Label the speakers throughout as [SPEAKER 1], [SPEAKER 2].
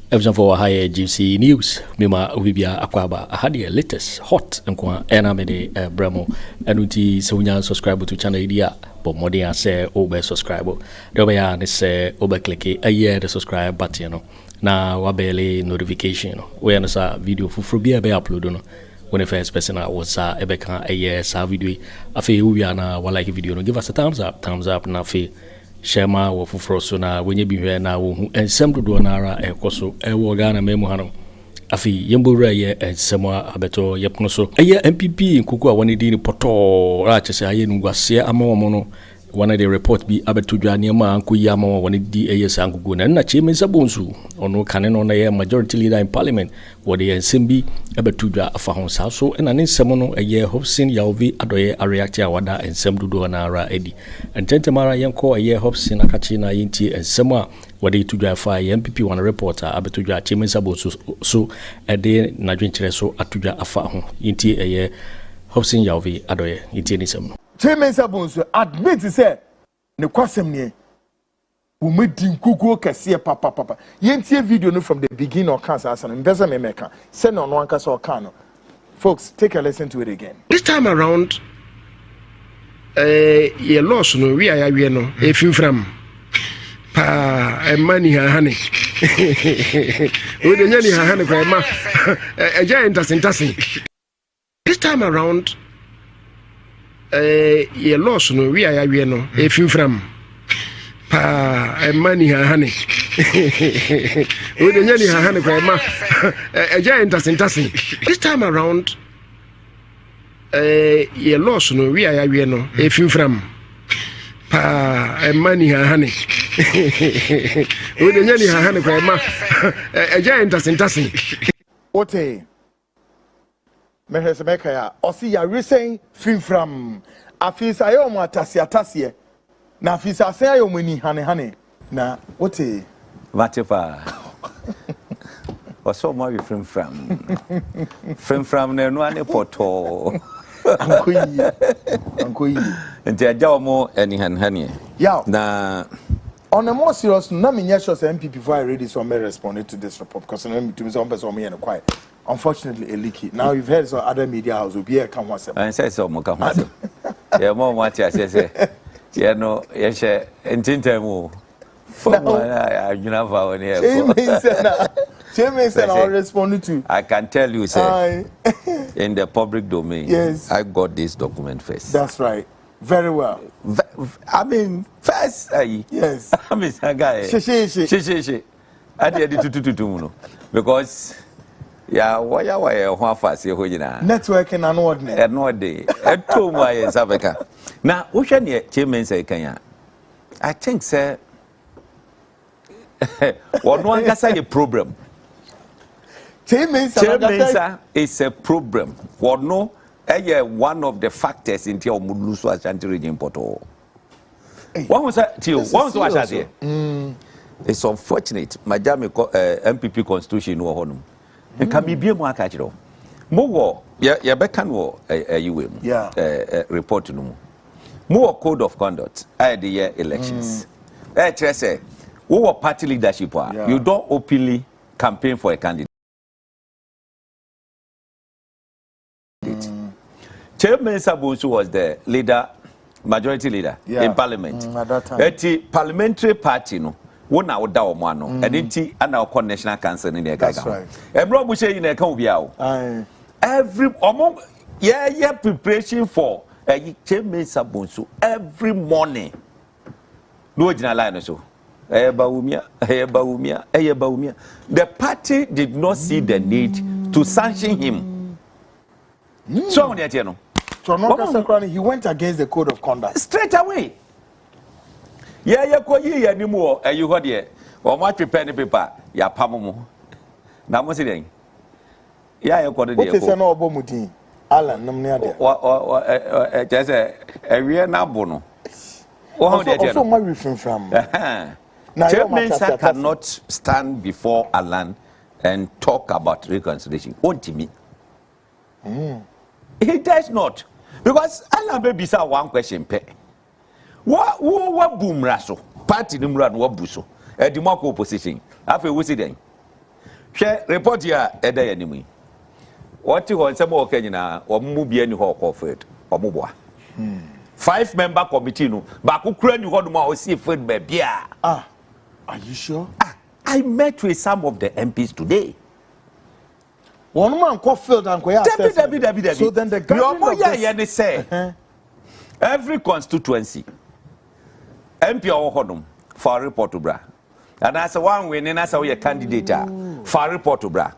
[SPEAKER 1] Everything for higher GC news. Mima Ubibia Akwaba. I had the latest hot and Enamede Bremo. And uti Sunya subscribe to channel idea. But more than say over subscribe. The way I say over click a year the subscribe button. You know. Now wabele notification. We understand video for free be upload. No. When the first person I was Ebeka a year sa video. Afi Ubiana wa like video. No. Give us a thumbs up. Na fi. Shema wo fufuro so na wenye bi hwe na wo hu ensem dodo na ara ekoso ewo Ghana memu hano afi yembowura ye ensem abeto yepno so eye MPP nkuku a woni di ni poto ra chese aye nugwase ama wo no one the report bi abeto dwane ma anko yi ama wo woni di eye sankuku na che Mensa Bonsu ono kane no na ye majority leader in parliament wo de ensem bi abeto dwa afa ho sa so na ne ensem no eye Hopeson Adorye react ya wada ensem dodo na ara edi ententemara yenko eye Hopeson akachi na yinti ensem a wade to dwa fa MPP one reporter abeto dwa che Mensa Bonsu so ede na dwenkyere so atodwa afa ho yinti eye Hopeson Adorye yinti nisem
[SPEAKER 2] che Mensa Bonsu admit say ne kwasem ne wo medin kuku kase papa yentie video no from the beginning of cancer asan mbeza me meka say no no anka so kan no folks take a listen to it again.
[SPEAKER 3] This time around ye loss no we are we no efimfram pa money hane we dey nyani hane kwa ma eja entasentase. This time around ye loss no we are we no efimfram pa money hane we dey nyani hane kwa ma eja entasentase. This time around ye loss no we are we no efimfram pa money hane we dey nyani hane kwa ma eja entasentase.
[SPEAKER 2] Ote mehesebeka ya osi ya resen fimfram afisa ayo mo atase na afisa asen ayo mo ni hane na ote
[SPEAKER 4] Vatepa oso mo fimfram na no ane poto
[SPEAKER 2] ankoyi
[SPEAKER 4] nti aja mo eni hane
[SPEAKER 2] ya
[SPEAKER 4] na
[SPEAKER 2] on a more serious na me nyesho say MPP before I read this one may respond to this report because me to me some person me and quiet. Unfortunately, a leaky. Now you've heard some other media house will be a come once.
[SPEAKER 4] I say so mo come once. Yeah, more what I say. Yeah, no, yes, intentemo. For I you know for here.
[SPEAKER 2] Mensa I'll respond to.
[SPEAKER 4] I can tell you, sir, in the public domain,
[SPEAKER 2] yes,
[SPEAKER 4] I got this document first.
[SPEAKER 2] That's right. Very well.
[SPEAKER 4] I mean, first,
[SPEAKER 2] yes.
[SPEAKER 4] I mean, guy. She. I did it to because. Yeah, why fast here
[SPEAKER 2] network and
[SPEAKER 4] no day. At 2 in South Africa. Now, what can you Mensa Kenya? I think, sir, one can say a problem. Mensa is a problem. What no, one of the factors in your Mulusu Ashanti region Porto. One was that to you, one was that here. It's unfortunate. My MPP constitution no honum. And can be more catchable. More, yeah, beckon war, report to no more code of conduct. I the year elections. Say, who party leadership? You don't openly campaign for a candidate. Mensa Bonsu was the leader, majority leader in parliament.
[SPEAKER 2] At that time.
[SPEAKER 4] At the parliamentary party, no. One out da omano and inti ana ko national council in the
[SPEAKER 2] That's right.
[SPEAKER 4] Ebro bu say in e kan obi awo every yeah preparation for Mensa Bonsu every morning no original line so Bawumia the party did not see the need to sanction him so on the
[SPEAKER 2] no he went against the code of conduct
[SPEAKER 4] straight away. Yeah, you anymore. You got here. Or much prepare paper. Ya pamomo. Now, what's it? Yeah, you got it.
[SPEAKER 2] What is an obomuti? Alan, no near.
[SPEAKER 4] Just a real nabono.
[SPEAKER 2] Also, my refrain from.
[SPEAKER 4] Mensa cannot stand before Alan and talk about reconciliation. Won't me? He does not. Because Alan baby saw one question. What boom raso? Party number and what buso? A democratic opposition. After we see them. Share report here a day anyway. What you want some more Kenya or Mubi any hawk of it or Mubwa. 5-member committee no, but who create you hold more see food baby.
[SPEAKER 2] Are you sure?
[SPEAKER 4] I met with some of the MPs today.
[SPEAKER 2] One man called Field and Kwea. So then the government
[SPEAKER 4] say every constituency MP or Hodum for a report to bra. And as a one winning as a candidate for a report to bra.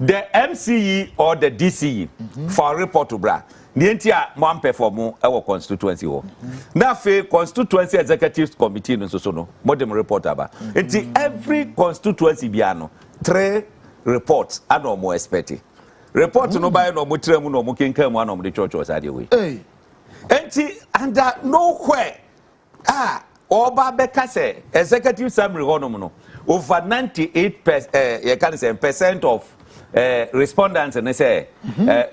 [SPEAKER 4] The MCE or the DCE for a report to bra. The entire man perform our constituency. Now, constituency executive committee no so no modern report about. Every constituency biano 3 reports are no more expected. Reports no by no mutremu no mukinka one of the church was at the way. Under nowhere Oba Bekase executive summary no over 98% of respondents and they say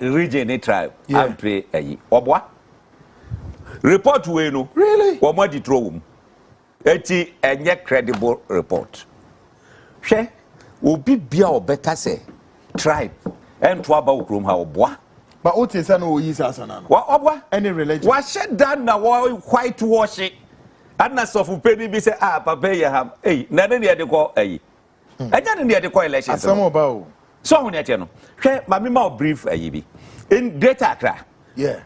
[SPEAKER 4] region a tribe and pray obwa report we no
[SPEAKER 2] really
[SPEAKER 4] omo di Tróuble eti enye credible report hwe obi bia obeka say tribe and to aba okrom ha obwa
[SPEAKER 2] but what is no yi sasana no
[SPEAKER 4] wa obwa
[SPEAKER 2] any religion
[SPEAKER 4] wa shed down na white wash adna sofu pedi bi say papa ye ham na ne de ko enye ne de ko election
[SPEAKER 2] asamo ba o
[SPEAKER 4] so when you know, mami ma brief ayibi in Greater Accra.
[SPEAKER 2] Yeah.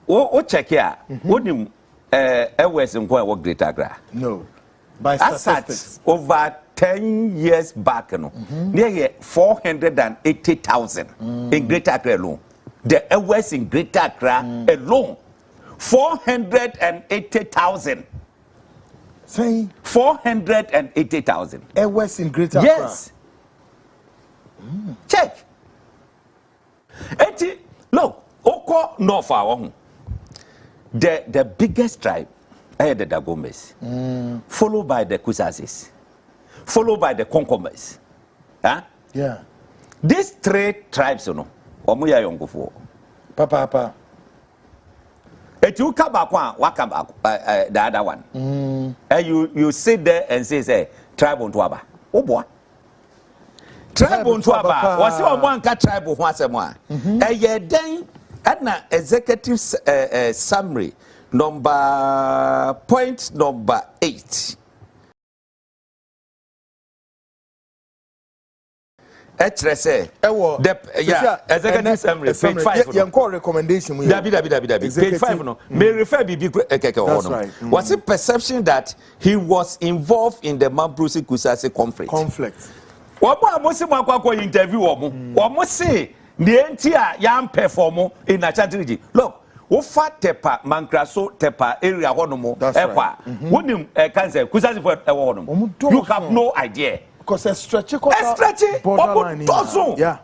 [SPEAKER 4] O check here. What nim West in work Greater Accra?
[SPEAKER 2] No. By statistics.
[SPEAKER 4] Over 10 years back, no. Near 480,000 in Greater Accra alone. The West in Greater Accra alone 480,000.
[SPEAKER 2] Say
[SPEAKER 4] 480,000.
[SPEAKER 2] West in Greater Accra.
[SPEAKER 4] Yes. Check. Look, Oko North the biggest tribe the Dagombes, followed by the Kusasis, followed by the Konkombes. Huh?
[SPEAKER 2] Yeah.
[SPEAKER 4] These 3 tribes, you know, Omuya Yongufo.
[SPEAKER 2] Papa.
[SPEAKER 4] You come back one, the other one. And you sit there and say tribe on Tuaba. Oh boy. Tribe on Tuaba was your one tribe of once a month. A year then, Adna executive summary point number 8. Executive summary page 5.
[SPEAKER 2] You call recommendation.
[SPEAKER 4] Page 5 no. May refer be was it perception that he was involved in the Mamprusi Kusase conflict? Wamo interview wamo say the entire young performer in Asante region. Look, Ofa tepa mankraso tepa area honomo ekwa. Wonim cancer Kusase for honomo. You have no idea.
[SPEAKER 2] Because a stretchy
[SPEAKER 4] borderline.
[SPEAKER 2] Yeah.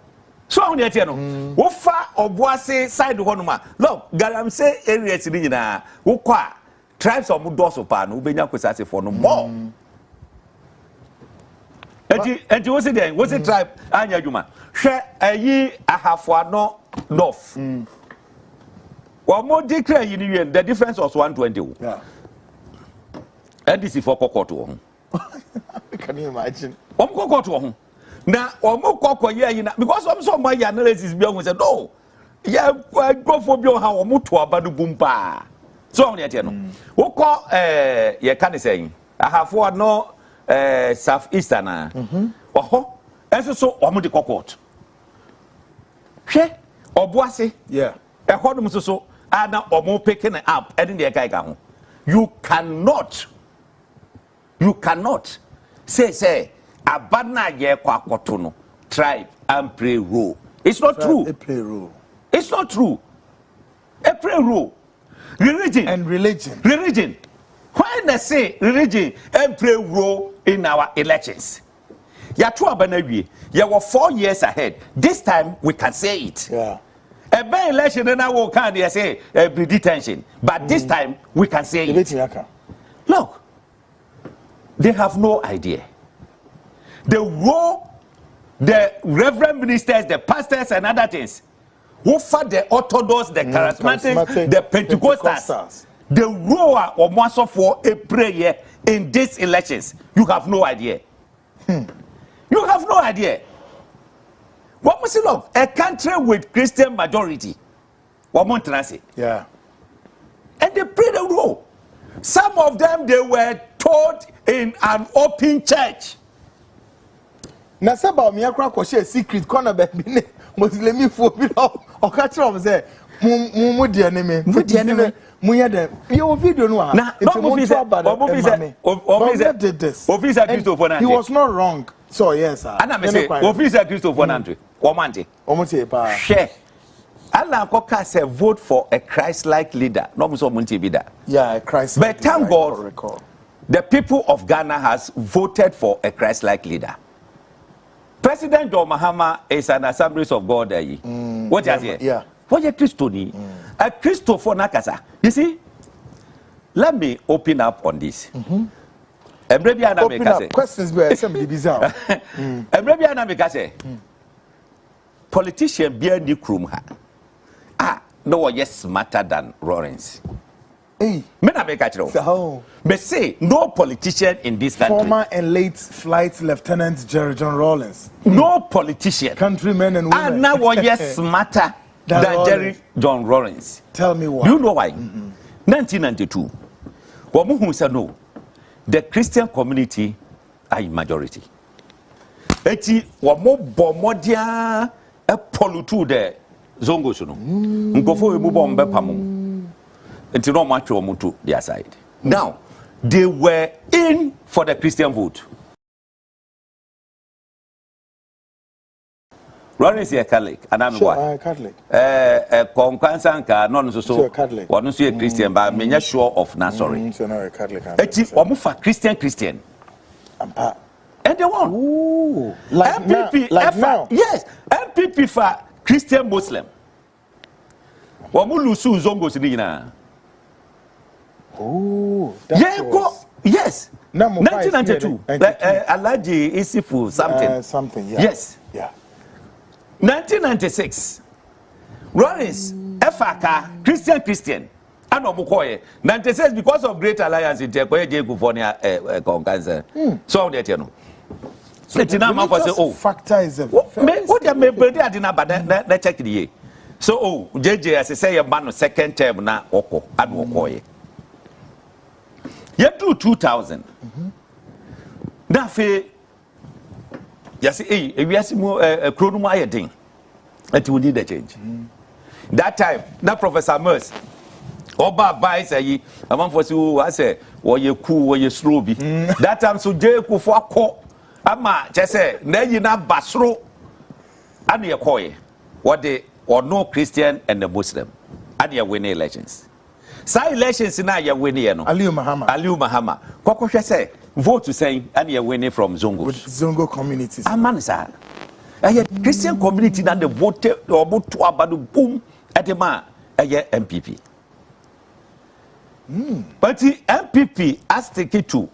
[SPEAKER 4] So on the no. Ofa obuase side honoma. Look, garam say areas in na ukwa tribes of mudoso pa no ubenya Kusase for no more. And you was it then? Was it tribe? Anya Juma. Share a ye Ahafo Addo North. Well, more declare union. The difference was 120.
[SPEAKER 2] Yeah.
[SPEAKER 4] And this is for Kokoto.
[SPEAKER 2] Can you imagine?
[SPEAKER 4] Kokoto. Now, Koko because I'm so my analysis beyond said, no, yeah, go for your how mutua badu bumpa. So on yet, who call ye can say, Ahafo Addo Southeastern and so omudi kokot hwe obuase
[SPEAKER 2] yeah
[SPEAKER 4] ehodum so ana omo picking up and the guy ho you cannot say abana ye kwakoto no tribe and play role. It's not true.
[SPEAKER 2] A play role.
[SPEAKER 4] It's not true. A play role. Religion. Why they say religion and play role in our elections? You were 4 years ahead. This time we can say it.
[SPEAKER 2] Yeah.
[SPEAKER 4] A bad election and I will can't say be detention. But this time we can say it. Look, they have no idea. The role, the reverend ministers, the pastors and other things, who fought the Orthodox, the charismatic, the Pentecostals. The role of one for a prayer in these elections, you have no idea. You have no idea. What was it of a country with Christian majority? What more can I say?
[SPEAKER 2] Yeah.
[SPEAKER 4] And they prayed the role. Some of them they were taught in an open church.
[SPEAKER 2] Na say Bawumia kwa share secret corner be ne Muslim fo bi o ka kire o say mu di enemy mu ya dem your video no ha
[SPEAKER 4] na officer did this officer Christopher Nante
[SPEAKER 2] he was not wrong so yes sir
[SPEAKER 4] and I say officer Christopher Nante komante
[SPEAKER 2] omote pa
[SPEAKER 4] share Allah koka say vote for a Christ-like leader no so munti bi da
[SPEAKER 2] yeah a Christ
[SPEAKER 4] but thank God the people of Ghana has voted for a Christ-like leader. President John Mahama is an Assemblies of God. What you say?
[SPEAKER 2] Yeah.
[SPEAKER 4] What you Christoni? A Christopher Nakasa. You see? Let me open up on this.
[SPEAKER 2] Open up. Questions were assembly bizarre.
[SPEAKER 4] Politician be a new crew. No one yes smarter than Lawrence.
[SPEAKER 2] Hey,
[SPEAKER 4] me say no politician in this country.
[SPEAKER 2] Former and late Flight Lieutenant Jerry John Rawlings.
[SPEAKER 4] No politician.
[SPEAKER 2] Countrymen and women.
[SPEAKER 4] And now one yes smarter than Jerry John Rawlings.
[SPEAKER 2] Tell me why.
[SPEAKER 4] Do you know why? 1992. Who said no? The Christian community are in majority. Eti wamo bomodia e polutu de zongo suno. Nkofo emu bombe pamu. Until no much to their side. Now, they were in for the Christian vote. Ron is a Catholic, and I'm
[SPEAKER 2] Catholic.
[SPEAKER 4] Concansanka, non so
[SPEAKER 2] Catholic.
[SPEAKER 4] One is a Christian, but I'm not sure of Nazareth. It's a Christian. And they won.
[SPEAKER 2] Ooh,
[SPEAKER 4] MPP,
[SPEAKER 2] now.
[SPEAKER 4] Yes, MPP for Christian Muslim. Wamulusu zongo sinina.
[SPEAKER 2] Oh,
[SPEAKER 4] yes. 1992. Alaji Isifu something.
[SPEAKER 2] Something, yeah.
[SPEAKER 4] Yes.
[SPEAKER 2] Yeah.
[SPEAKER 4] 1996. Lawrence Efaka Christian. Anno Mukoye. 96 because of Great Alliance in Tekoye Gufonia Concancer. So that you know. So the
[SPEAKER 2] factor is a
[SPEAKER 4] what you may be there didn't but check the year. So JJ as I say a man second term na Oko Anno Koye. Yet do 2000. Now, yes, we have more chronometer thing. That we need a change. That time, now Professor Mers, Oba advice a man for you, I say, or you cool, or you slowby. That time, so Jacob for co, Ama, just say, Nay, na Basro, and your coy, what they or no Christian and the Muslim, and your winning elections. Say elections in your winning,
[SPEAKER 2] Aliu
[SPEAKER 4] Mahama. Kwako say vote to say and you're winning from Zongo.
[SPEAKER 2] With Zongo communities.
[SPEAKER 4] Man, sir. Christian community that the vote or vote to about boom at the man MPP. But the MPP has taken to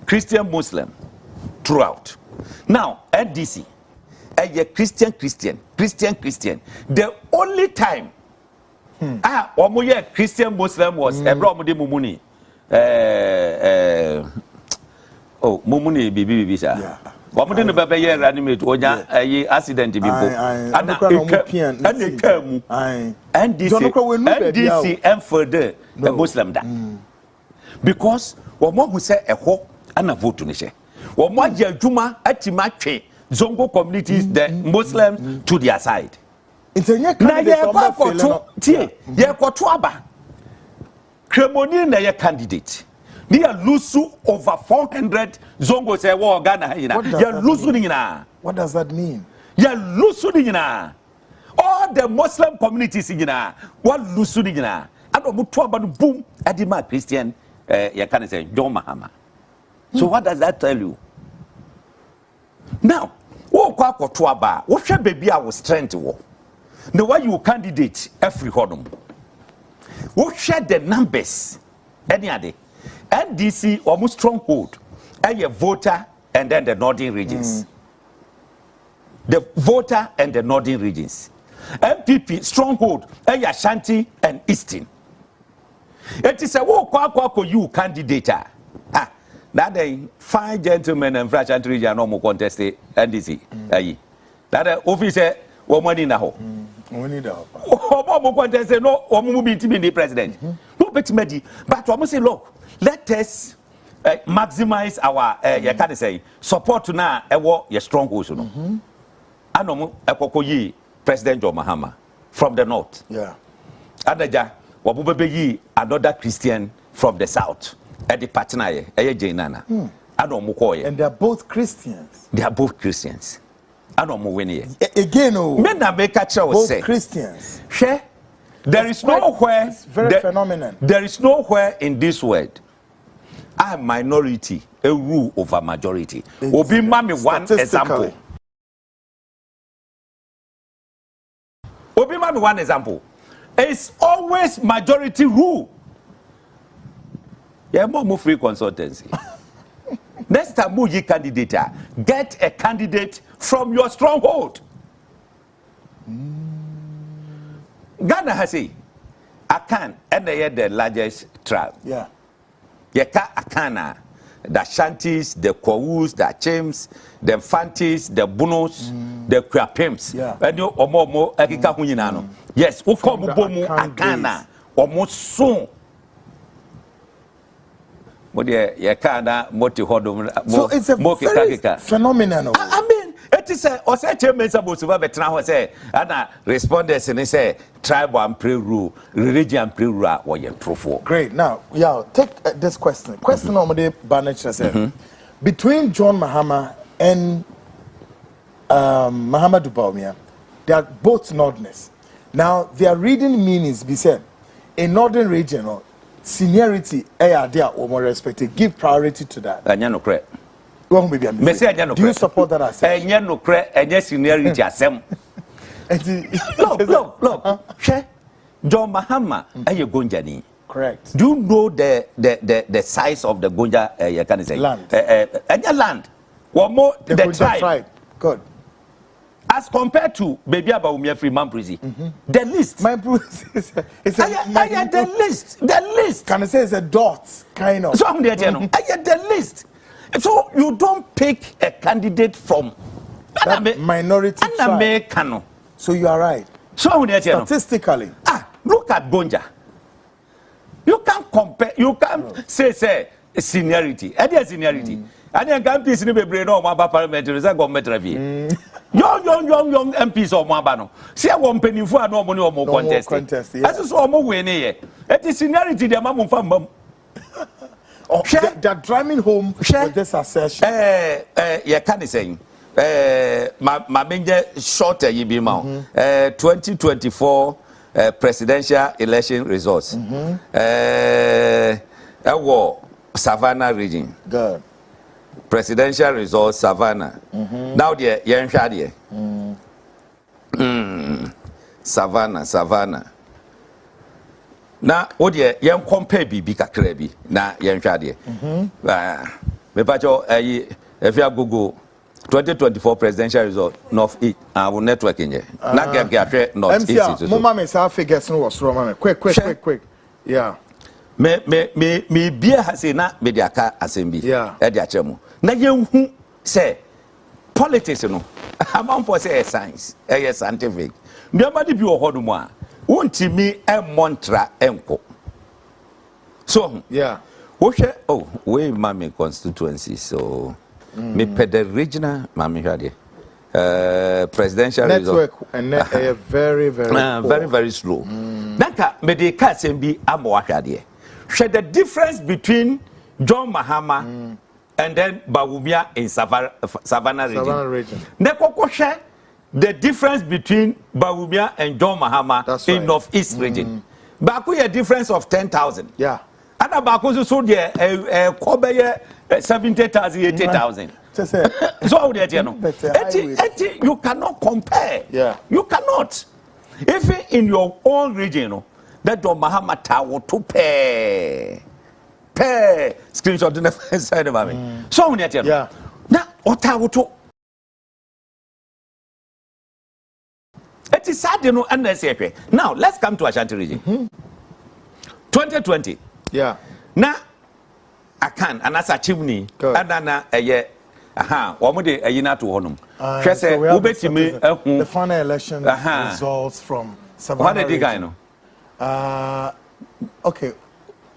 [SPEAKER 4] Christian Muslim throughout. Now NDC Christian. The only time Christian Muslim was Mumuni Mumuni bibi sir. Wamudi no bebe ye reanimate onya accident bimpo. And NDC and further the Muslim da. Because womo who say eho ana vote ni she. Womo je adwuma atima twe Zongo communities the Muslims to their side. Na ye koto aba Kremoni na ye candidate ni ya lusu over 400 Zongo say wo Ghana hina ya lusu ni nyina.
[SPEAKER 2] What does that mean?
[SPEAKER 4] Ya lusu ni nyina. All the Muslim communities nyina what lusu ni nyina. Ado mutu aba no boom adima Christian ya can say John Mahama. So what does that tell you? Now wo kwa koto aba wo hwe baby a wo strength wo. The way you candidate every hodom. We share the numbers. Any other NDC almost stronghold. A voter and then the northern regions. The voter and the northern regions. MPP stronghold. A Ashanti and Eastern. It is a walk you candidate. That they fine gentlemen and Ashanti region no more contested NDC. That officer. money na ho.
[SPEAKER 2] We need help.
[SPEAKER 4] Omo contest say no, omo be to be the president. No bet me, but omo say look, let us maximize our you can say support na ewo your strongholds no. Anomo ekokoyi President John Mahama from the north.
[SPEAKER 2] Yeah.
[SPEAKER 4] Adaja wabube yi another Christian from the south. At the partner Jainana. Anomo koye.
[SPEAKER 2] And they are both Christians.
[SPEAKER 4] They are both Christians. Anomo winnie.
[SPEAKER 2] Again,
[SPEAKER 4] men na make a choice say
[SPEAKER 2] Christians.
[SPEAKER 4] Share. There is nowhere.
[SPEAKER 2] It's very phenomenal.
[SPEAKER 4] There is nowhere in this world a minority a rule over majority. Obi mami one example. Obi mami one example. It's always majority rule. Yeah, more free consultancy. Next time you candidate, get a candidate from your stronghold. Ghana has a Akan and they are the largest tribe.
[SPEAKER 2] Yeah.
[SPEAKER 4] Yeka Akana, the Shantis, the Kwawus, the Chims, the Fantis, the Bunos, the Kwapims.
[SPEAKER 2] Yeah.
[SPEAKER 4] And you omo ekika hunyinano. Yes, ukomu bomu Akana almost soon. So
[SPEAKER 2] it's a very phenomenal.
[SPEAKER 4] I mean, it is a otchere Mensa Bosuva Betra say, and respondents and they say tribal and pre-rule, religion and pre-rule or your true.
[SPEAKER 2] Great. Now, yeah, take this question. Question on the Banach said between John Mahama and Mahamadu Bawumia, they are both northerners. Now, their reading meanings be said in northern region. Seniority, or more respected, give priority to that.
[SPEAKER 4] Anya no cre.
[SPEAKER 2] Do you support that as
[SPEAKER 4] Anya no cre, anya seniority asem. Look. John Mahama, aye Gonjani.
[SPEAKER 2] Correct.
[SPEAKER 4] Do you know the size of the Gonja you can say?
[SPEAKER 2] Land.
[SPEAKER 4] Anya land. One more the tribe.
[SPEAKER 2] Good.
[SPEAKER 4] As compared to Baby Bawumia free man prison, the list.
[SPEAKER 2] My prison is
[SPEAKER 4] the list. The list.
[SPEAKER 2] Can I say it's a dot kind of?
[SPEAKER 4] So I'm there, the list. So you don't pick a candidate from
[SPEAKER 2] that minority
[SPEAKER 4] tribe.
[SPEAKER 2] So you are right.
[SPEAKER 4] So I'm there,
[SPEAKER 2] statistically.
[SPEAKER 4] Look at Gonja. You can't compare. You can't say seniority. Any seniority. And then can piece in the brain or my parliamentary government review. Young MPs or Mabano. See, I won't penny for no money or more contest. As is all more winning here. It is seniority, the mamma from mum.
[SPEAKER 2] They're driving home with this assertion.
[SPEAKER 4] Yeah, can you say? My major shorter you be mount. 2024 presidential election results. War Savannah region.
[SPEAKER 2] Good.
[SPEAKER 4] Presidential results Savannah. Now the yen shadi. Savannah. Na o de yen compare bibi kakra bi na yen shadi. Me pacho if you Google 2024 presidential result North East our networking here. Na get North East.
[SPEAKER 2] Mama me say figures no was wrong. Quick. Yeah.
[SPEAKER 4] Me bia hase na me de aka asembi e de achemu na yenhu say politics no amount for say science scientific nobody bi ohodo mu a wontimi montra enko so wo hwe we mama constituency so me pe the regional mama hwade presidential
[SPEAKER 2] network
[SPEAKER 4] result
[SPEAKER 2] and very
[SPEAKER 4] slow nanka me de ka asembi amo hwade. Share the difference between John Mahama and then Bawumia in Savannah region. Nekoko share the difference between Bawumia and John Mahama in Northeast region. Baku a difference of 10,000.
[SPEAKER 2] Yeah.
[SPEAKER 4] Other Baku so there Kobe 70,000, 80,000. So you cannot compare.
[SPEAKER 2] Yeah.
[SPEAKER 4] You cannot. Even in your own region. That do Mahama tawo to pay screenshot the first side of me. So many
[SPEAKER 2] yeah.
[SPEAKER 4] Now otawo to. It is sad, you know, unnecessary. Now let's come to Ashanti region. 2020.
[SPEAKER 2] Yeah.
[SPEAKER 4] Now I can and as a chimney and then Omo de ayina to honum.
[SPEAKER 2] So we have the final election results from Savannah region. Okay,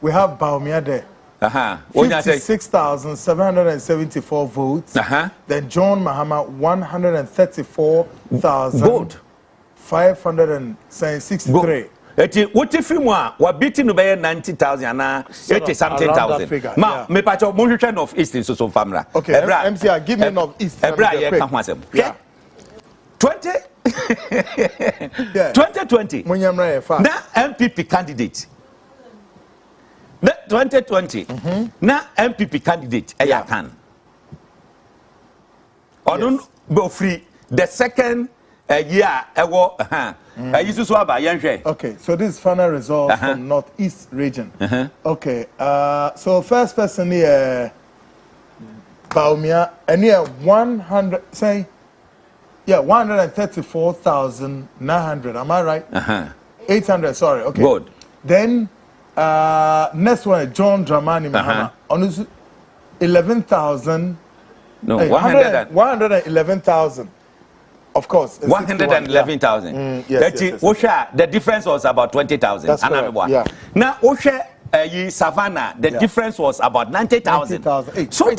[SPEAKER 2] we have Bawumia there. 56,774 votes. Then John Mahama 134,563.
[SPEAKER 4] What if you want beating to buy 90,000 na 80 something thousand? Ma, me pacho monitoring of East in so family.
[SPEAKER 2] Okay, MCR, give me of East.
[SPEAKER 4] Yeah. 2020. Na MPP candidate. 2020. Na MPP candidate. Can. Odun go free the second year. Okay,
[SPEAKER 2] so this is final result from Northeast region. Okay, so first person here, Bawumia, and here 134,900. Am I right? 800. Sorry. Okay.
[SPEAKER 4] Good.
[SPEAKER 2] Then next one, John Dramani Mahama on 11,000.
[SPEAKER 4] No,
[SPEAKER 2] 111,000. Of course,
[SPEAKER 4] 111,000. Yes. The difference was about 20,000.
[SPEAKER 2] Yeah.
[SPEAKER 4] Now, Savannah, the difference was about 90,000. So,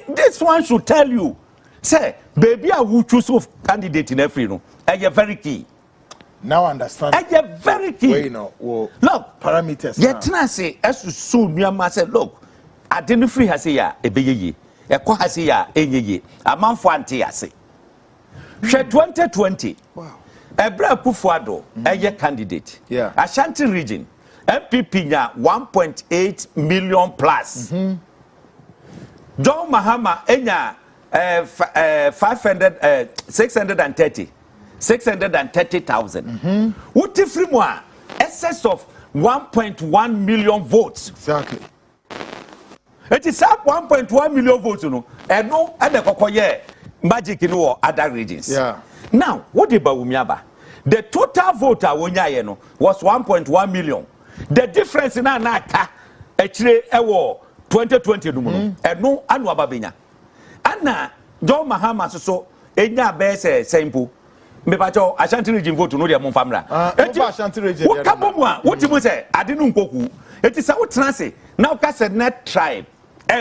[SPEAKER 4] this one should tell you, say, baby, I will choose of candidate in every room. And you're very key.
[SPEAKER 2] Now understand.
[SPEAKER 4] And you're very key.
[SPEAKER 2] Look,
[SPEAKER 4] parameters. Yet, say, as you soon, your master, look, I didn't free Hasia, a big a Quahasia, a ye, a man for anti-assay. 2020.
[SPEAKER 2] Wow.
[SPEAKER 4] Akufo Addo, a candidate.
[SPEAKER 2] Yeah.
[SPEAKER 4] Ashanti region, MPP nya 1.8 million plus. John Mahama enya 630,000. What if we excess of 1.1 million votes?
[SPEAKER 2] Exactly.
[SPEAKER 4] It is up 1.1 million votes, you know. And no, and the kokoye. Magic in other regions.
[SPEAKER 2] Yeah.
[SPEAKER 4] Now, what did Bawumia? The total vote was 1.1 million. The difference in Anata, actually, 2020, and no Anno Babina. Anna, John Mahama, so, Enya Bess, Sample. Mepacho, Ashanti region vote to know their family.
[SPEAKER 2] Ashanti region.
[SPEAKER 4] What you say? I didn't go. It is our transit. Now, Casset Net tribe,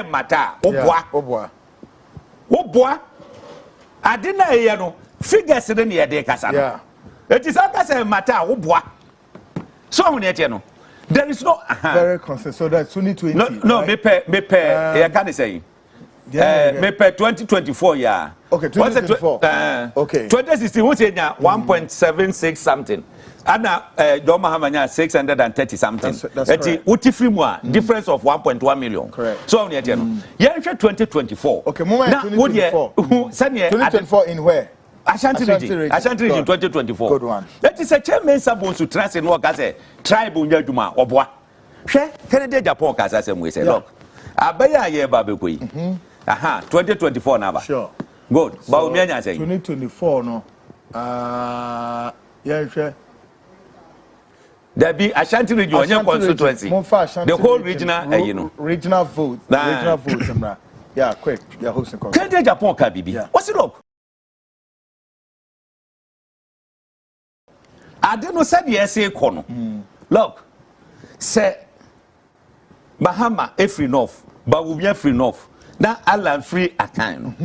[SPEAKER 4] Mata, Oboa. I didn't know figures in the day Casano.
[SPEAKER 2] Yeah.
[SPEAKER 4] It is a matter of bois. So many, there is no
[SPEAKER 2] very consistent. So that's 2020.
[SPEAKER 4] No, me pay, I can't say. Me pay 2024, yeah.
[SPEAKER 2] Okay, 2024. Okay.
[SPEAKER 4] 2016, what's it now? 1.76 something. Anna, Doma Hamanya 630 something.
[SPEAKER 2] That's correct.
[SPEAKER 4] Difference of 1.1 million.
[SPEAKER 2] Correct.
[SPEAKER 4] So, yeah, 2024.
[SPEAKER 2] Okay, moment 2024 in where?
[SPEAKER 4] Ashanti region 2024.
[SPEAKER 2] Good one.
[SPEAKER 4] That is a Mensa Bonsu trans in work as a tribe Unyaduma or Bois. Kennedy Agyapong as I say, look, I buy a year Babekui. 2024 now.
[SPEAKER 2] Sure.
[SPEAKER 4] Good. Bawumia saying
[SPEAKER 2] 2024, no. Yeah, sure.
[SPEAKER 4] There be Ashanti region on your constituency. The whole regional,
[SPEAKER 2] regional vote. Regional votes. Yeah, quick. You're hosting.
[SPEAKER 4] Kennedy Agyapong Kabibi. What's it look? I don't know, said yes, Kono. Look, say Mahama free enough, Bawumia free enough. Now Alan free account.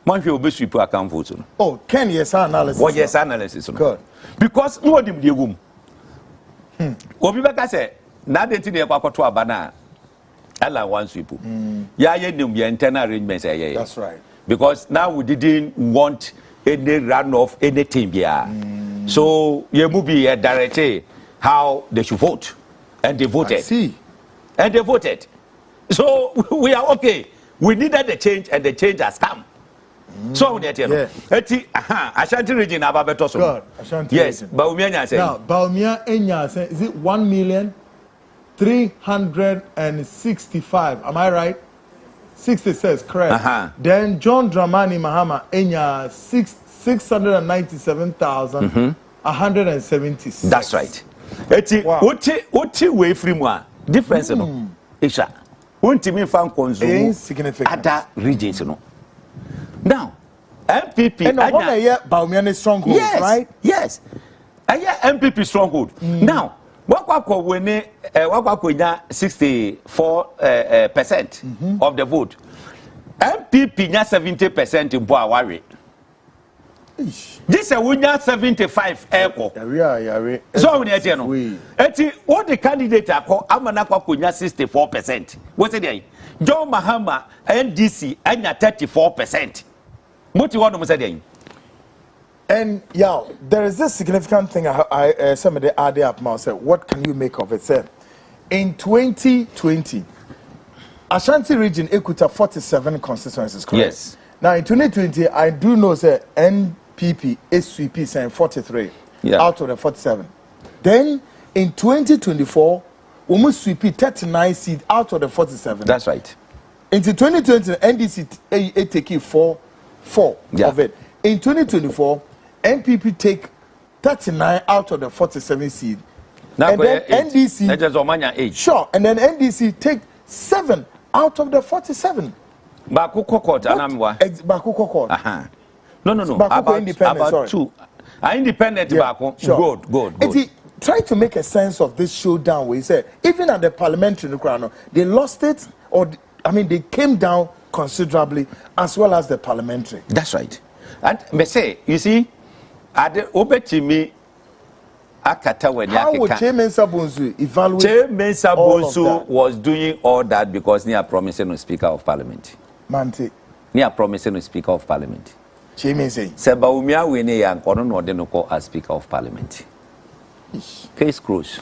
[SPEAKER 4] Man, you will be sweep account vote.
[SPEAKER 2] Oh, Ken, yes, analysis.
[SPEAKER 4] Oh, yes, analysis.
[SPEAKER 2] Good.
[SPEAKER 4] Because no one in the room. Obibeka say, now they think they are going to Abana. Allah wants people. Yeah, you internal arrangements.
[SPEAKER 2] That's right.
[SPEAKER 4] Because now we didn't want any runoff, anything here. So you will be directed how they should vote, and they voted.
[SPEAKER 2] I see.
[SPEAKER 4] And they voted. So we are okay. We needed the change, and the change has come. So Ashanti region Ababeto.
[SPEAKER 2] God, Ashanti
[SPEAKER 4] yes,
[SPEAKER 2] region.
[SPEAKER 4] Bawumia say.
[SPEAKER 2] Now Bawumia Enya is it 1,365,000? Am I right? 66, correct. Then John Dramani Mahama Enya 697,176.
[SPEAKER 4] That's right. What way from one difference no? Isha. Won't me find consume
[SPEAKER 2] significant
[SPEAKER 4] other regions no. MPP
[SPEAKER 2] and Bawumia stronghold,
[SPEAKER 4] yes,
[SPEAKER 2] right?
[SPEAKER 4] Yes. MPP stronghold. Now, Wakwako win 64% of the vote. MPP nya 70% in Boawari. This is we nya 75 echo. So we know. Eti what the candidate ako amanakwa ko nya 64%. What say there? John Mahama NDC anya 34%. What you want to say?
[SPEAKER 2] And yeah, there is this significant thing I somebody added up now. Said, what can you make of it? Said, in 2020, Ashanti region equated 47 constituencies. Correct? Yes. Now in 2020, I do know that NPP SVP saying 43 out of the 47. Then in 2024, we sweep 39 seats out of the 47.
[SPEAKER 4] That's right.
[SPEAKER 2] Into 2020, NDC take 4 of it. In 2024. NPP take 39 out of the 47 seats. And then NDC sure, and then NDC take 7 out of the 47.
[SPEAKER 4] Baku Kokot,
[SPEAKER 2] Baku Kokot.
[SPEAKER 4] No.
[SPEAKER 2] Baku independent,
[SPEAKER 4] about 2. Independent Baku.
[SPEAKER 2] Sure.
[SPEAKER 4] Good.
[SPEAKER 2] Try to make a sense of this showdown where he said, even at the parliamentary Nukrano, they lost it, they came down considerably as well as the parliamentary.
[SPEAKER 4] That's right. And me say, you see, at the Obetimi Akata when
[SPEAKER 2] how would Mensa Bonsu evaluate?
[SPEAKER 4] Mensa Bonsu was doing all that because near promising to Speaker of Parliament.
[SPEAKER 2] Mante.
[SPEAKER 4] Near promising to Speaker of Parliament.
[SPEAKER 2] Mensa.
[SPEAKER 4] Bawumia wene and Kono no de no call as Speaker of Parliament. Case closed.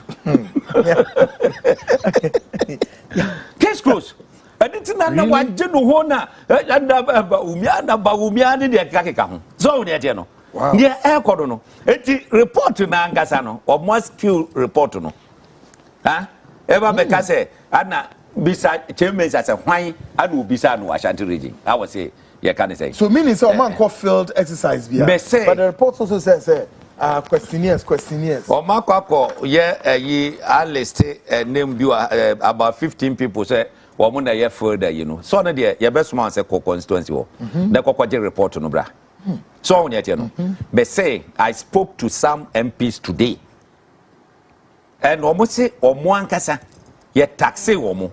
[SPEAKER 4] Case closed. I didn't know what General Hona and Bawumia did the Kakaka. So, no.
[SPEAKER 2] Wow.
[SPEAKER 4] Yeah, air cordon. Eti report to Nangasano or more skill report no. Ever because Anna beside Chairman as a why I will be no Ashanti region. I would say, yeah, can I say.
[SPEAKER 2] So, meaning so man called field exercise, but the report also says, questionnaires.
[SPEAKER 4] Or Marco, yeah, ye are listed name you about 15 people say. Woman a year further, you know. So, your best man say constituency. The Kokwaje report no bra. So, but say I spoke to some MPs today, and almost say one kasa yet taxi woman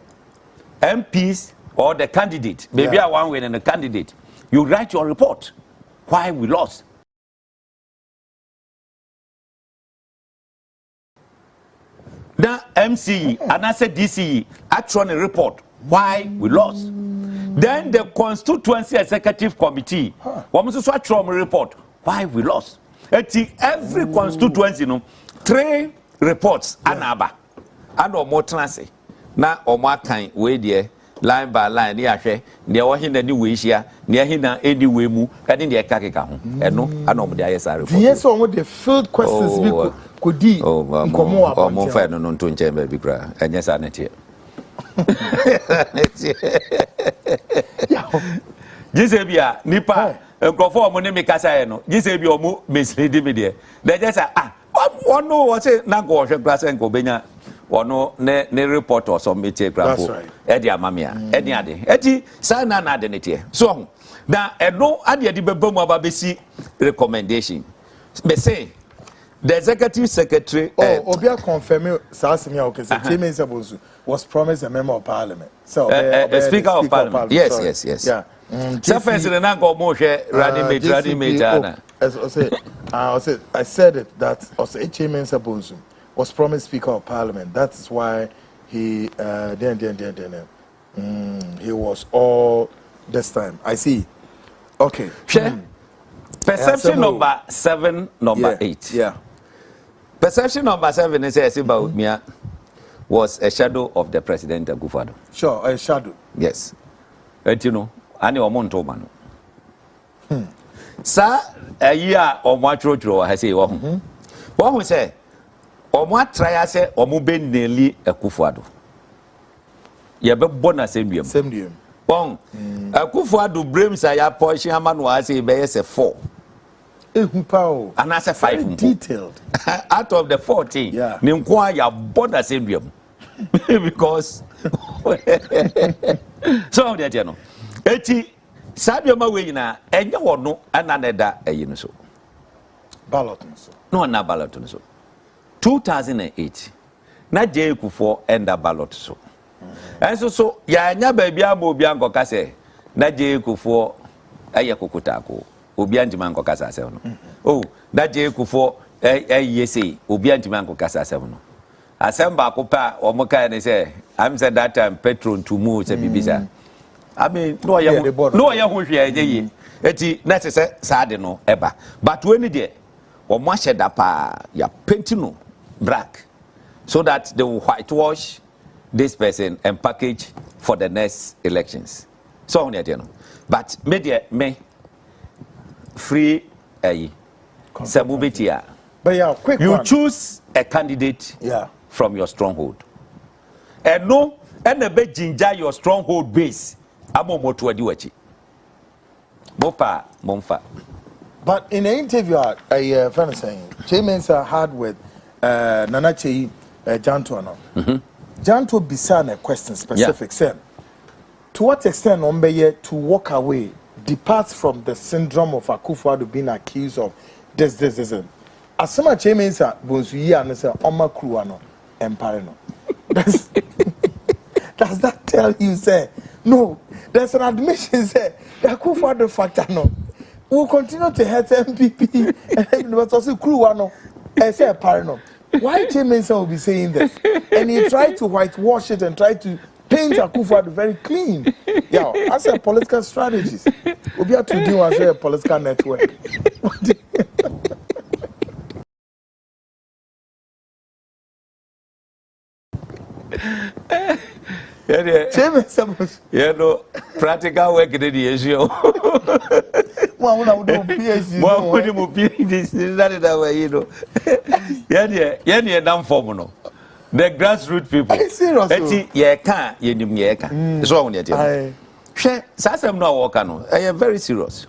[SPEAKER 4] MPs or the candidate. Maybe I one win and the candidate. You write your report. Why we lost? Now MCE and I said DCE actually report why we lost. Then the constituency executive committee was also Tróuble report why we lost. Every constituency, 3 reports anaba and or more transit. Now or more kind way there line by line near she near what in the way here near him anyway move and in the kakeka and no the ISR.
[SPEAKER 2] Yes, on the field questions could be
[SPEAKER 4] more fair no to chamber big and yes I net here. Gisebia nipa nkofo mo ne mekasa no gisebia mo mislead me there they just say one no what say na go hwe class enko benya wono ne report or some metie grabo e dia mamia e dia de eti sai na de netie so na eno ade de bebamu ababesi recommendation me say the executive secretary
[SPEAKER 2] Obia confirm Sasimi okay say Mensa Bonsu was promised a member of parliament. So
[SPEAKER 4] Speaker of Parliament. Yes. Yeah. So first the na go mo hwe ready mate ana.
[SPEAKER 2] I said it that also Mensa Bonsu was promised Speaker of Parliament. That's why he he was all this time. I see. Okay.
[SPEAKER 4] Perception number 7, number 8.
[SPEAKER 2] Yeah.
[SPEAKER 4] Perception number 7 is Bawumia was a shadow of the president Akufo Addo.
[SPEAKER 2] Sure, a shadow.
[SPEAKER 4] Yes. And you know, ani omonto mano. Sa a year or more true, I say, one who say, or more try say, or move nearly Akufo Addo. You be bona same. Bong Akufo Addo blames a portion man was a 4. And I said 5
[SPEAKER 2] detailed.
[SPEAKER 4] Out of the 14, Nimqua ya border syndrome. Because so that you know. Sabio ma we nyina enye wo no ana na da eyi no so.
[SPEAKER 2] Ballot no so.
[SPEAKER 4] No na ballot no so. 2008 na Akufo enda ballot so. Enso so ya nya ba bia ma obi ankoka se na Akufo eye kokotako obi antima ankoka sa se no. Oh na Akufo yesi obi antima ankoka sa se no. Asemba akopa omoka ne se am said that time petrol to move se bibisa. I mean no ya ho hwe ye eti na se saade no eba but when dey o mo sheda pa ya paint no black so that they will whitewash this person and package for the next elections. So on no. But me free Sabubetia.
[SPEAKER 2] But yeah, quick
[SPEAKER 4] you
[SPEAKER 2] one.
[SPEAKER 4] Choose a candidate from your stronghold. And no, and the bed ginger your stronghold base. Amo motu adiwachi. Mopa monfa.
[SPEAKER 2] But in an interview, a friend saying, Mensa had with Nana Kyei Janto Annan. Janto Bisan a question specific. Say, to what extent Ombeye to walk away departs from the syndrome of Akufo Addo being accused of this. Asama Kyei Mensa Bonsu and say Oma Kruano Empire no. Does that tell you say no? There's an admission say the Akufo Addo factor no. We'll continue to hurt MPP and also Kruano and say Parano. Why Kyei Mensa will be saying this? And he tried to whitewash it and try to paint Akufo Addo very clean. Yeah, that's a political strategist. We'll be able to do as a political network.
[SPEAKER 4] Yeah, no practical work in the issue.
[SPEAKER 2] Well, when I would do PhD,
[SPEAKER 4] well, when you PhD, that is the way you know. Yeah, damn formula. The grassroots people.
[SPEAKER 2] Seriously,
[SPEAKER 4] yeah, can't you can. It's wrong with you. Sasam no work no. I am very serious.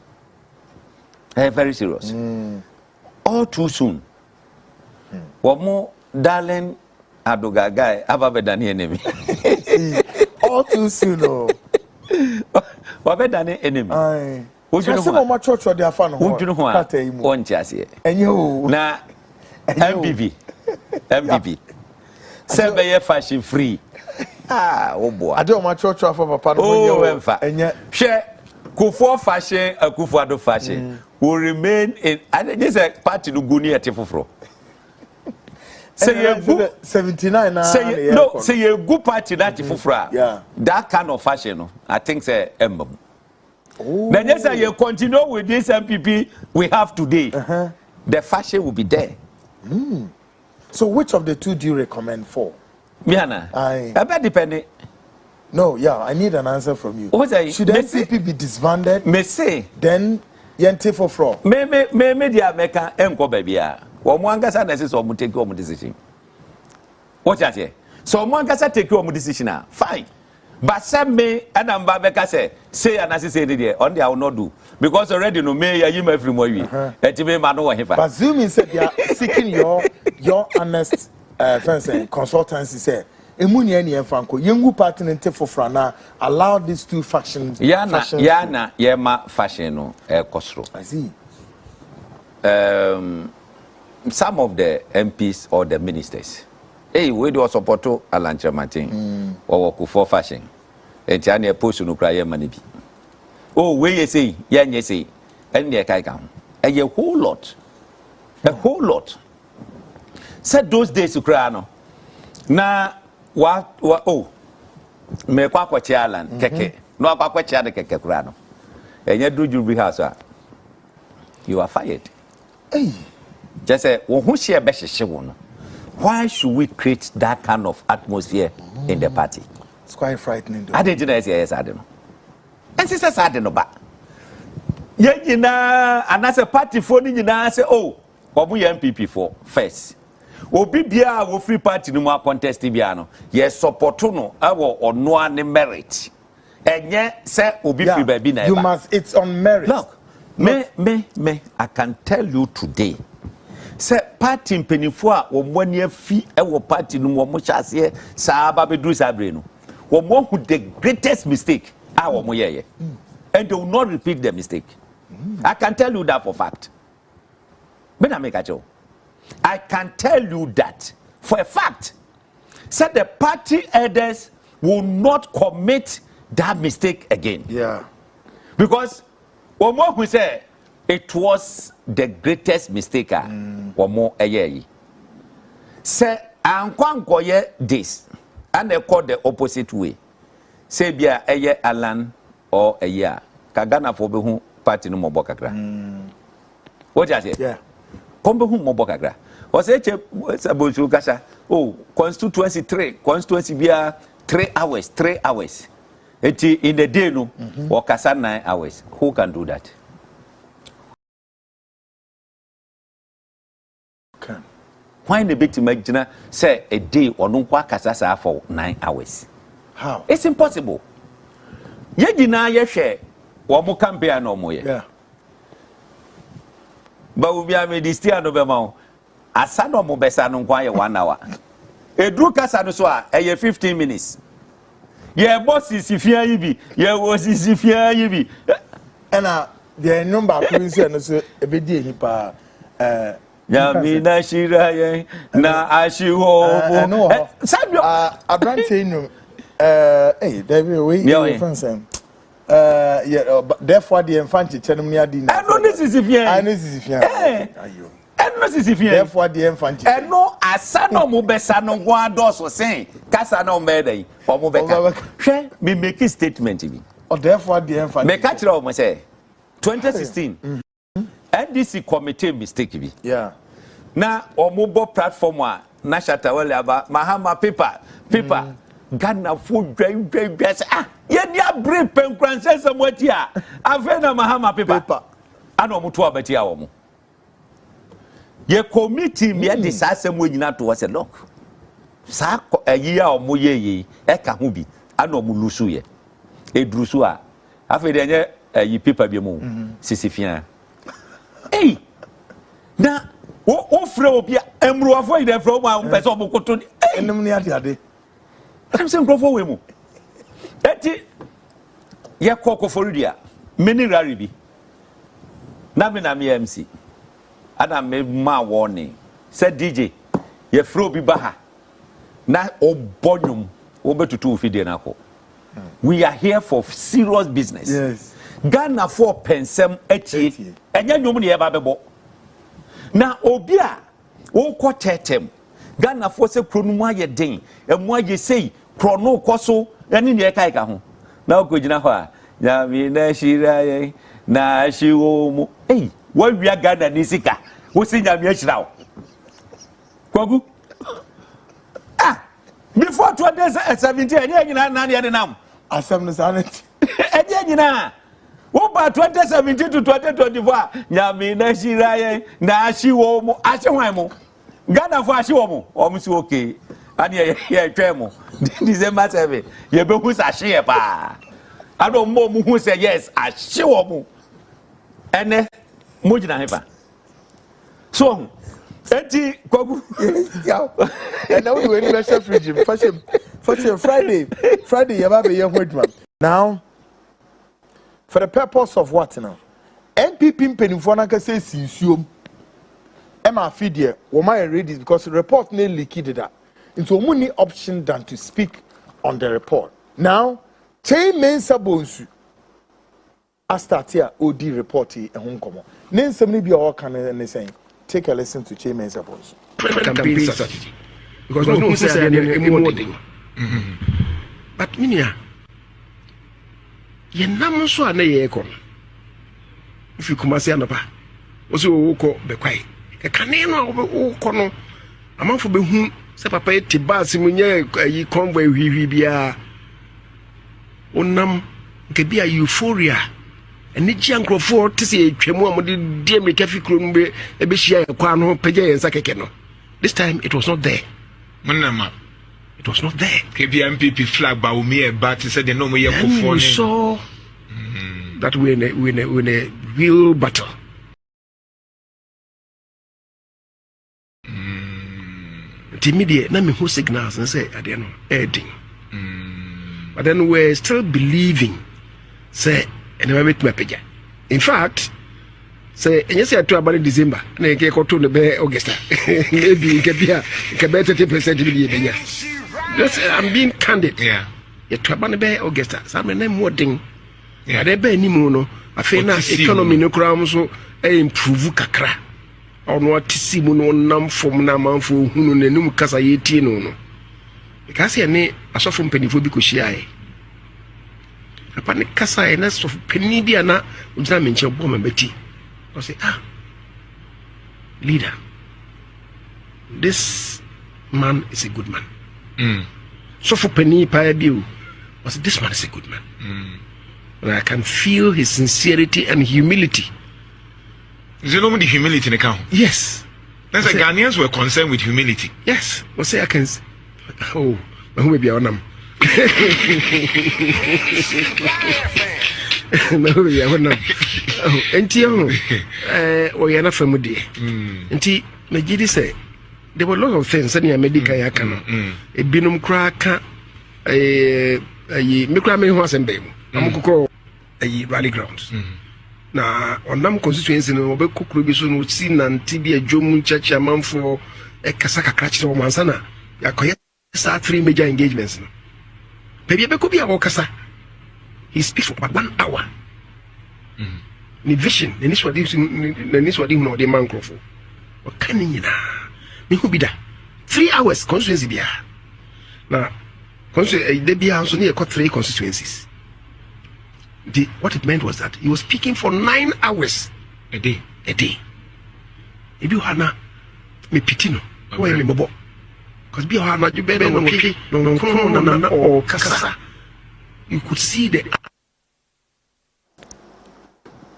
[SPEAKER 4] Very serious. All too soon. One more darling. Adogagai ababedani enemy.
[SPEAKER 2] All too soon, oh.
[SPEAKER 4] Wabedani enemy.
[SPEAKER 2] Aye. Would you know how church or their fan?
[SPEAKER 4] Would you know what? One chassis.
[SPEAKER 2] And you
[SPEAKER 4] na MPP. Sebe fashion free. Oh boy.
[SPEAKER 2] I don't want church of Papa.
[SPEAKER 4] Oh, and yet share Akufo fashion, Akufo Addo fashion will remain in. And this is a party to go near Tifofro. Say you 79 say no say you good party that fufra. Yeah, that kind of fashion I think say emblem. Then yes you continue with this MPP we have today. The fashion will be there.
[SPEAKER 2] So which of the two do you recommend for?
[SPEAKER 4] Miana, I bet depending.
[SPEAKER 2] No, yeah, I need an answer from you. Should MPP be disbanded?
[SPEAKER 4] Me say
[SPEAKER 2] then yente for fraud.
[SPEAKER 4] Me dia meka enko babia. Omwangasa na say so mu take your decision. What you say? So omwangasa take your decision fine. But some me and am babeka say and say there on there I will not do because already no me ya yim every more we. Etime ma no wo hefa.
[SPEAKER 2] But Zoom said they are seeking your honest consultancy say emuni eni enfanko yengu party nte fofra na allow these two factions
[SPEAKER 4] yana yema fashion no kosro.
[SPEAKER 2] I see.
[SPEAKER 4] Some of the MPs or the ministers, we do support to Alan Kyeremanteng or Akufo fashion. And Tiani post no cry money. Oh, we you say, you say, and ye kaikam. A whole lot. Said those days to cry no. Na what oh me Kwaku Annan keke. No Kwaku Annan keke krano. And you do rehearsal. You are fired.
[SPEAKER 2] Hey.
[SPEAKER 4] Just say, why should we create that kind of atmosphere in the party?
[SPEAKER 2] It's quite frightening.
[SPEAKER 4] I didn't say yes, I don't know. And sisters, I don't know, but you know, and as a party for you know, say, oh, what we MPP for first. Obibia will free party no more contest biano. Yes, support no, or no one merit. And yet, say, Obi free baby.
[SPEAKER 2] You must, it's on merit.
[SPEAKER 4] Look, me, I can tell you today. Say party mpenifo a womwani afi ewo party no wo mo chase saa ba bedru sabre no wo mo hu the greatest mistake a wo mo yeye and they will not repeat the mistake. I can tell you that for fact. I can tell you that for a fact. Said the party headers will not commit that mistake again.
[SPEAKER 2] Yeah.
[SPEAKER 4] Because Omo who say it was the greatest mistake. Omo eyeyi. Say ankwankoye this and they call the opposite way. Say bia eye Alan or eya kagana for behu party no mobo kakra. What you say?
[SPEAKER 2] Yeah.
[SPEAKER 4] Come behu mobo kakra. O say Bonsu kasa. Oh, constituency 3 hours. In the day no or kasa 9 hours. Who can do that?
[SPEAKER 2] Can.
[SPEAKER 4] Why the big imagine say a day or no kasa for 9 hours?
[SPEAKER 2] How?
[SPEAKER 4] It's impossible. Ye deny ye share Wamu campaign no more.
[SPEAKER 2] Yeah.
[SPEAKER 4] Bawumia me this year November. Asano mo besa no kwa 1 hour. Edru kasa no so a 15 minutes. Ye boss sifia yi bi, ye wo sifia yi bi.
[SPEAKER 2] And the number prince no so e be di hipa
[SPEAKER 4] ya mi na shira ye na ashiwo mo. Sabio
[SPEAKER 2] abrante no hey David we fancy. Yeah, therefore the infant chenum ni adi na.
[SPEAKER 4] No this is sifia.
[SPEAKER 2] I know this is sifia. Ayo.
[SPEAKER 4] No sifia.
[SPEAKER 2] Therefore the infant.
[SPEAKER 4] No asano mo besa no kwa doso sen. Kasa no mede o mo beka. Hwe me make a statement bi.
[SPEAKER 2] Or therefore the infant.
[SPEAKER 4] Me catch o mo say 2016. NDC committee mistake bi.
[SPEAKER 2] Yeah.
[SPEAKER 4] Na o mo bo platform a na shatawale aba Mahama paper. Ghana food dwen ah ye dia break penkranse samwati a Afenyo Mahama paper. Ano mo to abati a wo mo. Ye committee me de sa asem nyina to say look sa ayi a omo ye yi e ka ho bi ana omo lusu ye edrusu a afi de nye ayi paper bi mu sisifia eh na o frɛ obi emru afo ide frɛ o ma pese omo koto
[SPEAKER 2] enum ni ade
[SPEAKER 4] am say nkrofo we mu eti ye ofori dia many rare bi na me MC Ada me ma warning. Said DJ, ye fro bi baha. Na obonyum obetutu fide na ko. We are here for serious business.
[SPEAKER 2] Yes.
[SPEAKER 4] Ghana for pensem etie. Enya nyom ne ye ba bebo. Na obi a wo ko tetem. Ghana for se kronu mu aye den. Emu aye sei krono koso ene ne ye kai ka ho. Na okogina ho a. Ya mi na shira ye na shiwo mu. Hey. What we are Ghana nisika, we see Nyame Ashiraw. Kwaku. Before 2017, any nam.
[SPEAKER 2] Asem no sanet.
[SPEAKER 4] Any na. Wo ba 2017 to 2024, Nyame Ashiraw na ashiwo mo, ashwan mo. Ghana for ashiwo mo, o si okay. Ani ye twemo. December 7, ye be hu sa hye pa. Ado mo mu hu say yes, ashiwo mo. Ene Mojina hepa. So, eti Kwaku.
[SPEAKER 2] Yeah. And now we went to the fridge. For Friday, you have a young man. Now, for the purpose of what now? NPP Penifona can say Sium. Emma Fidie, Woma ready because the report nearly leaked that. Into only option than to speak on the report. Now, Kyei Mensa Bonsu. I start here OD report in Hong Kong. Name somebody be all can and saying, take a listen to Kyei Mensa Bonsu.
[SPEAKER 3] Campaign strategy. Because no one says any more thing. But Minia, ye nam so na ye kon. If you come say anapa, o se o ko be kwai. E kan no o ko no. Amanfo be hu se papa e tibas munye yi convoy hwihwi bia. Onam ke bia euphoria. And the Giangrofo to say, Tremor, dear me, Cafe Crumbe, a bishia, Quano, Pege, and Sakekeno. This time it was not there.
[SPEAKER 5] Manama.
[SPEAKER 3] It was not there.
[SPEAKER 5] KPMPP flag Bawumia, but he said, no more.
[SPEAKER 3] We saw that we're in a real battle. Immediate, let me who signals and say, I don't know, But then we're still believing, say, and never met my page. In fact, say, and yes, I to about December, and I get to the Bay Augusta. Maybe it can be a 30% to be a I'm being candid.
[SPEAKER 5] Yeah.
[SPEAKER 3] You to about the Bay Augusta. Some name wording. Yeah, they be any mono. I feel now economy no crowd so improve kakra. Or no tisi mono nam from namanfo hunu nenum kasa yeti no. Because ya ne aso from penifo bi ko hia e. Apa ne kasa e na so peni bia na ujina menche bo ma beti. I say leader, this man is a good man. So for penny pa biu, I say this man is a good man. And I can feel his sincerity and humility.
[SPEAKER 5] Is it only the humility in the count?
[SPEAKER 3] Yes.
[SPEAKER 5] That's like Ghanaians were concerned with humility.
[SPEAKER 3] Yes. I say I can. Oh, who will be on them? No, yeah, what now? Oh, Ntio. We are not familiar. Nti, Megidi say there were a lot of things. Any medical yakano. A binum cracker. A Mikrame Hosen Bam. Amuko. A rally grounds. Na on them constituency no be kukuru bi so no si na ntibia dwom chacha manfo e kasaka krachiro mansana yakoye sa 3 major engagements no pebi be ko bia wo kasa he speaks for 1 hour ni vision ni swadi no de mankrofo o kan nyina me hu bi da 3 hours constituency bia na constituency de bia so ne e 3 constituencies. What it meant was that he was speaking for 9 hours
[SPEAKER 5] a day.
[SPEAKER 3] If you had na me pitino, why me bobo? Because be had na you be no or kasa. You could see the.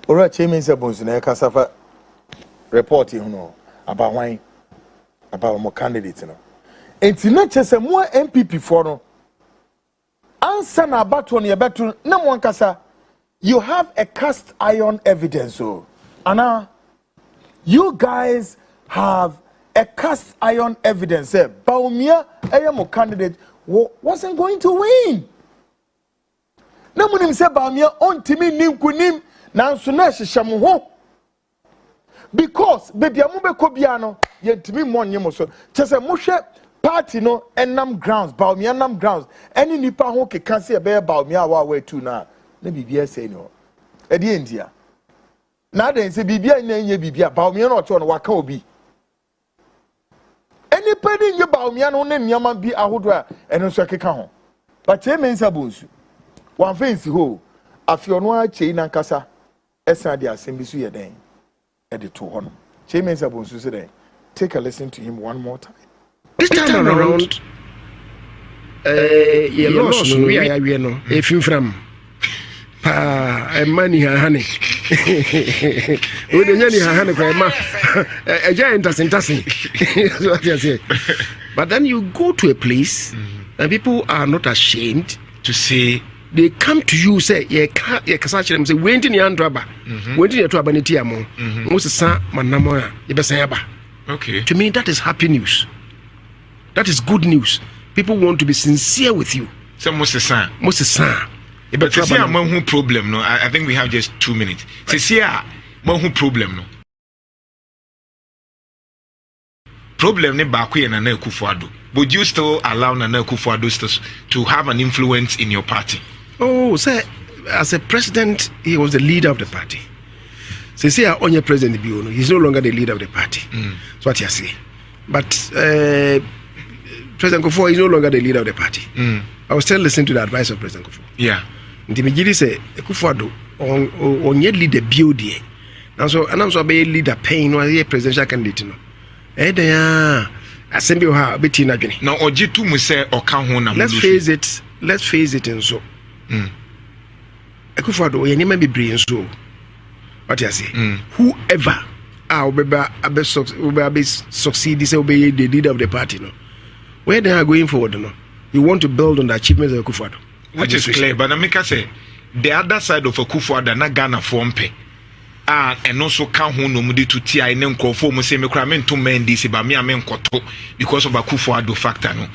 [SPEAKER 2] Alright, Mensa Bonsu na kasa report you know about why about more candidates no. Enti na chese mo MPP for no. Answer na battle no yebeto na mo kasa. You have a cast iron evidence, so Anna, you guys have a cast iron evidence. Bawumia Agyapong candidate wasn't going to win. Namunim se Bawumia on timi nim kunim na nsuna hyehyam ho. Because baby amube kobiano yentimi monnye so. Chese mohwe party no enam grounds, Bawumia enam grounds. Any nipa ho keka se be Bawumia wa tu na na bibia say no e de ndia na den say bibia na nye bibia Bawumia no to no waka obi any pedi nye Bawumia no ne nyama bi ahodo a eno so keka ho but Mensa Bonsu wan fancy ho afio no a Kyei na nkasa esan de asem bi so ye den e de to ho no Mensa Bonsu say den take a listen to him one more time.
[SPEAKER 3] This time around ye lost no we are no if you from money honey. We don't need honey grandma. A giant doesn't. What you say. But then you go to a place and people are not ashamed to say they come to you say ye kasache them say went in your draba. Went in your draba ni tiamo. Most sa manamo ye besayaba.
[SPEAKER 5] Okay.
[SPEAKER 3] To me that is happy news. That is good news. People want to be sincere with you.
[SPEAKER 5] So most sa.
[SPEAKER 3] But
[SPEAKER 5] see a man problem no. I think we have just 2 minutes. See a man problem no. Problem ne Kwaku Annan na Akufo Addo. Would you still allow Nana Akufo Addo to have an influence in your party?
[SPEAKER 3] Oh, sir, as a president, he was the leader of the party. So see, only president Biono, he's no longer the leader of the party. That's what you say. But President Akufo is no longer the leader of the party. I was still listening to the advice of President Akufo.
[SPEAKER 5] Yeah.
[SPEAKER 3] Ntimejiri say Akufo Addo on your leader BOD. Now so and I'm so be leader pain or a presidential candidate no. Assembly ha beti na dwene.
[SPEAKER 5] Now ojitu mu say oka ho na.
[SPEAKER 3] Let's face it and so. Akufo Addo ye nyema bebre nso. What you say? Whoever will succeed say be the leader of the party no. Where they are going forward no. You want to build on the achievements of Akufo Addo.
[SPEAKER 5] Which is clear, but I say the other side of Akufo Addo na Ghana form pay. And also can who no mudi to tia in nkrofo mo say me kra men to men this ba me amen koto because of Akufo Addo factor no.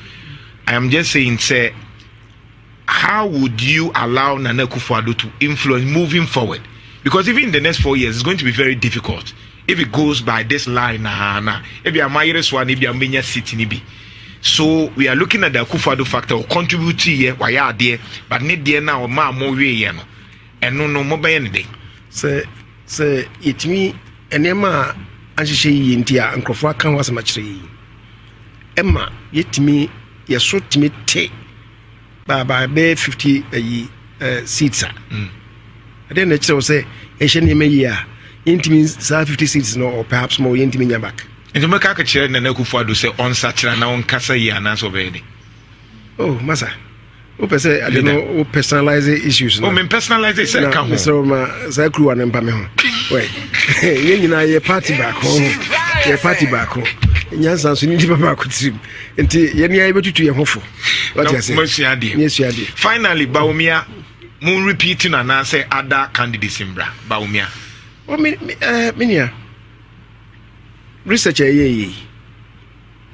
[SPEAKER 5] I am just saying say how would you allow Nana Akufo Addo to influence moving forward? Because even in the next 4 years, it's going to be very difficult if it goes by this line. So we are looking at the Akufo Addo factor or contribute here, why are there, but need there now more way, and no more by any day.
[SPEAKER 3] Say it me and Emma and she India and Crofra can was much. Emma, yet me, you shoot me take by 50 seats. Then the child say, Asian year, intimates 50 seats, no, or perhaps more intimate back.
[SPEAKER 5] And to make a chair and Akufo Addo say on such an on Casa Yanas already. Oh, Massa. Who say I don't know who personalize issues.
[SPEAKER 3] Oh,
[SPEAKER 5] men personalize it. So
[SPEAKER 3] Kweku Annan Pamehon. Wait, you know your party back home. Your party back home. Yes, I need to back with him. Until you're able to your home. What you say? Yes, you did.
[SPEAKER 5] Finally, Bawumia moon repeating and answer other candidates in Bawumia.
[SPEAKER 3] Oh, Minia. Researcher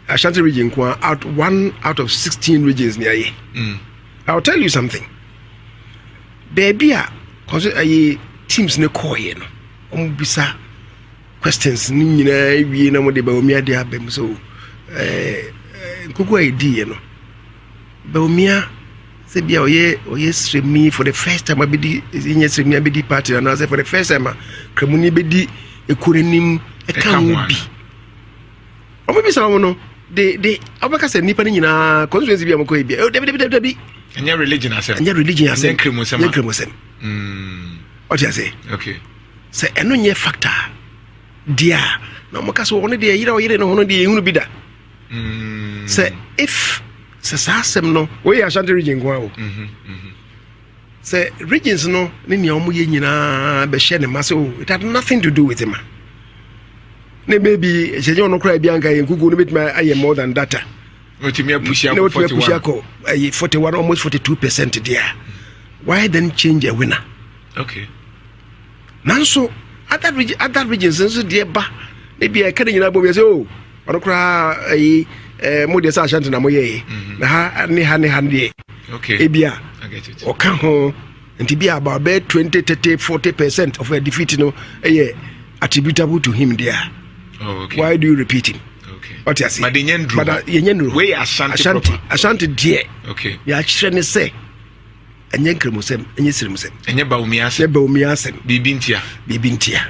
[SPEAKER 3] Ashanti region out 1 out of 16 regions near ye. I'll tell you something. Baby, cause teams ne call ye no. Bisa questions ni we na mo de Bawumia de abem so kuku idea no. Bawumia say bia oye sremi for the first time abedi inye sremi abedi party and I say for the first time kremuni bedi ekurenim e kan bi. Omo bi sa no de abaka se nipa ni nyina constituency bi amko bi debi
[SPEAKER 5] anya religion asem
[SPEAKER 3] kremosem what you say
[SPEAKER 5] okay
[SPEAKER 3] say eno nye factor dia na mo kaso wono de yire no hono de ehunu bi da say if sasasem no we Ashanti region kwa o say regions no ni ne omo ye nyina be share ne maso it had nothing to do with him. Maybe she don't cry Bianca and Google bit my more than data.
[SPEAKER 5] What you push
[SPEAKER 3] 41 almost 42% there. Why then change a winner?
[SPEAKER 5] Okay.
[SPEAKER 3] Now so other regions so dear ba maybe I can't say oh I don't cry more than Ashanti na moye. Na ni hande.
[SPEAKER 5] Okay.
[SPEAKER 3] Ebia.
[SPEAKER 5] I get it.
[SPEAKER 3] O kan ho and to be about 20, 30, 40% of a defeat no attributable to him there.
[SPEAKER 5] Oh, okay.
[SPEAKER 3] Why do you repeat him?
[SPEAKER 5] Okay.
[SPEAKER 3] What you say?
[SPEAKER 5] But
[SPEAKER 3] yenyenru.
[SPEAKER 5] We Ashanti
[SPEAKER 3] dear.
[SPEAKER 5] Okay.
[SPEAKER 3] Ya chire say. Enye kremosem, enye siremosem.
[SPEAKER 5] Enye Bawumia
[SPEAKER 3] sem. Bibintia.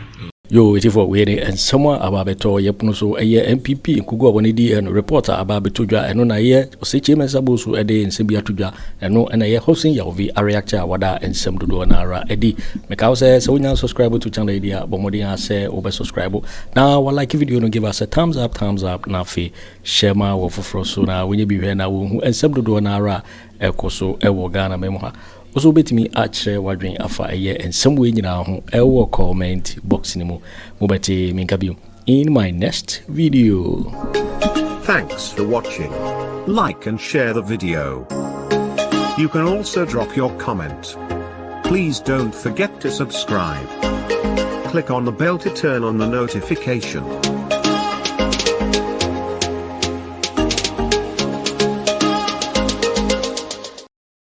[SPEAKER 1] Yo, it for we and someone ababeto yepuno so MPP nkugo woni di reporter ababeto dwa eno na ye osechi mensabosu ede nsem atudwa eno na ye Hopeson Adorye reactor wada ensem dodo na ara edi meka say so nya subscribe to channel dia bomodi say obe subscribe na wa like video no give us a thumbs up na fe share ma wo foforo so na wenye bi hwe na wo hu ensem dodo na ara ekoso ewo Ghana memo ha also betimi otchere wadwen afa eye ensem we nyina ho ewo comment box ni mo beti minkabium in my next video.
[SPEAKER 6] Thanks for watching. Like and share the video. You can also drop your comment. Please don't forget to subscribe. Click on the bell to turn on the notification.